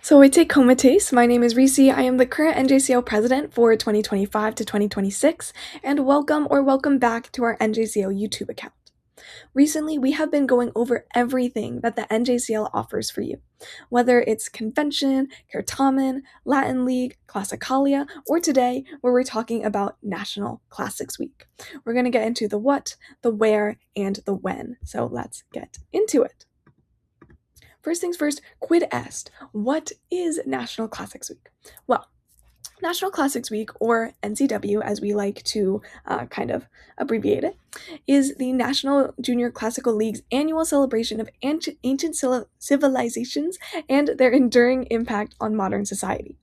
So I take Comates. My name is Reese. I am the current NJCL president for 2025 to 2026, and welcome back to our NJCL YouTube account. Recently, we have been going over everything that the NJCL offers for you, whether it's convention, Curtamen, Latin League, Classicalia, or today, where we're talking about National Classics Week. We're going to get into the what, the where, and the when. So let's get into it. First things first, quid est. What is National Classics Week? Well, National Classics Week, or NCW as we like to kind of abbreviate it, is the National Junior Classical League's annual celebration of ancient civilizations and their enduring impact on modern society.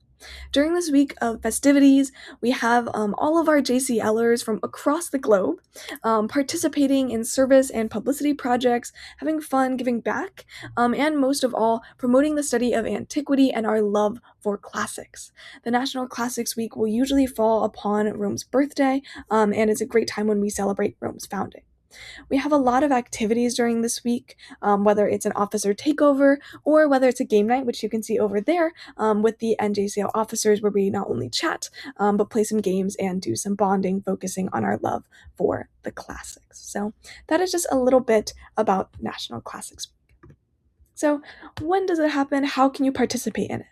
During this week of festivities, we have all of our JCLers from across the globe participating in service and publicity projects, having fun, giving back, and most of all, promoting the study of antiquity and our love for classics. The National Classics Week will usually fall upon Rome's birthday, and it's a great time when we celebrate Rome's founding. We have a lot of activities during this week, whether it's an officer takeover or whether it's a game night, which you can see over there with the NJCL officers, where we not only chat, but play some games and do some bonding, focusing on our love for the classics. So that is just a little bit about National Classics Week. So when does it happen? How can you participate in it?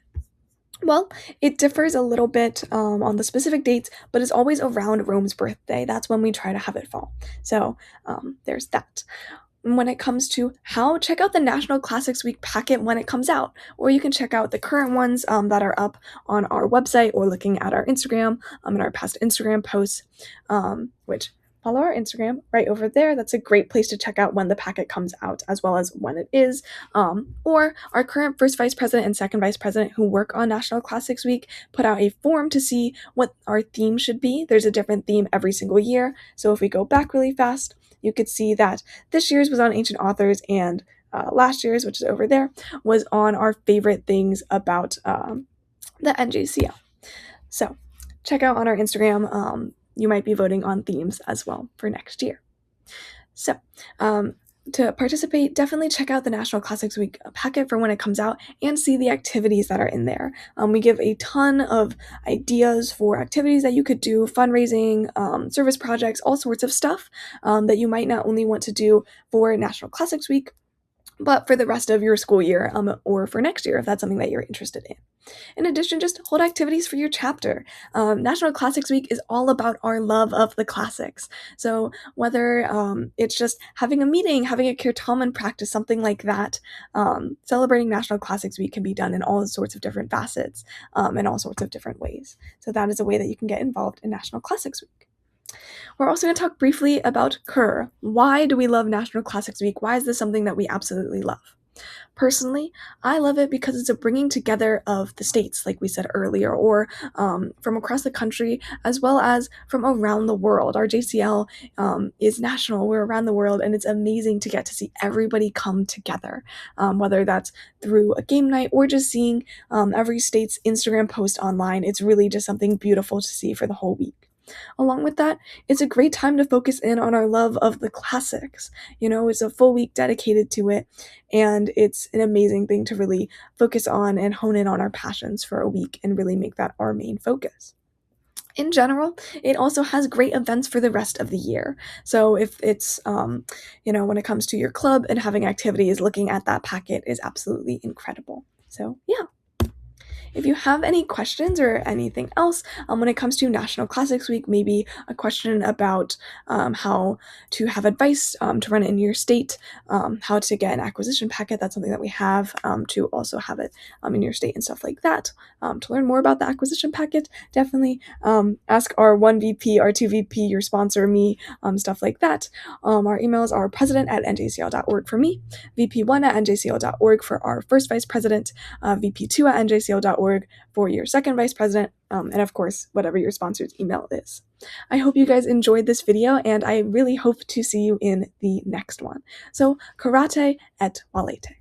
Well, it differs a little bit on the specific dates, but it's always around Rome's birthday. That's when we try to have it fall. So there's that. When it comes to how, check out the National Classics Week packet when it comes out, or you can check out the current ones that are up on our website or looking at our Instagram and our past Instagram posts, which follow our Instagram right over there. That's a great place to check out when the packet comes out, as well as when it is. Or our current first vice president and second vice president who work on National Classics Week put out a form to see what our theme should be. There's a different theme every single year. So if we go back really fast, you could see that this year's was on ancient authors, and last year's, which is over there, was on our favorite things about the NJCL. So check out on our Instagram. You might be voting on themes as well for next year. So to participate, definitely check out the National Classics Week packet for when it comes out and see the activities that are in there. We give a ton of ideas for activities that you could do, fundraising, service projects, all sorts of stuff that you might not only want to do for National Classics Week, but for the rest of your school year or for next year if that's something that you're interested in. In addition, just hold activities for your chapter. National Classics Week is all about our love of the classics. So whether it's just having a meeting, having a Curtamen practice, something like that, celebrating National Classics Week can be done in all sorts of different facets and all sorts of different ways. So that is a way that you can get involved in National Classics Week. We're also going to talk briefly about Cur. Why do we love National Classics Week? Why is this something that we absolutely love? Personally, I love it because it's a bringing together of the states, like we said earlier, or from across the country, as well as from around the world. Our JCL is national, we're around the world, and it's amazing to get to see everybody come together, whether that's through a game night or just seeing every state's Instagram post online. It's really just something beautiful to see for the whole week. Along with that, it's a great time to focus in on our love of the classics. It's a full week dedicated to it, and it's an amazing thing to really focus on and hone in on our passions for a week and really make that our main focus. In general, it also has great events for the rest of the year. So if it's, when it comes to your club and having activities, looking at that packet is absolutely incredible. So yeah. If you have any questions or anything else when it comes to National Classics Week, maybe a question about how to have advice to run it in your state, how to get an acquisition packet, that's something that we have to also have it in your state and stuff like that. To learn more about the acquisition packet, definitely ask our 1VP, our 2VP, your sponsor, me, stuff like that. Our emails are president@njcl.org for me, VP1@njcl.org for our first vice president, VP2@njcl.org for your second vice president, and of course, whatever your sponsor's email is. I hope you guys enjoyed this video, and I really hope to see you in the next one. So, karate et walete.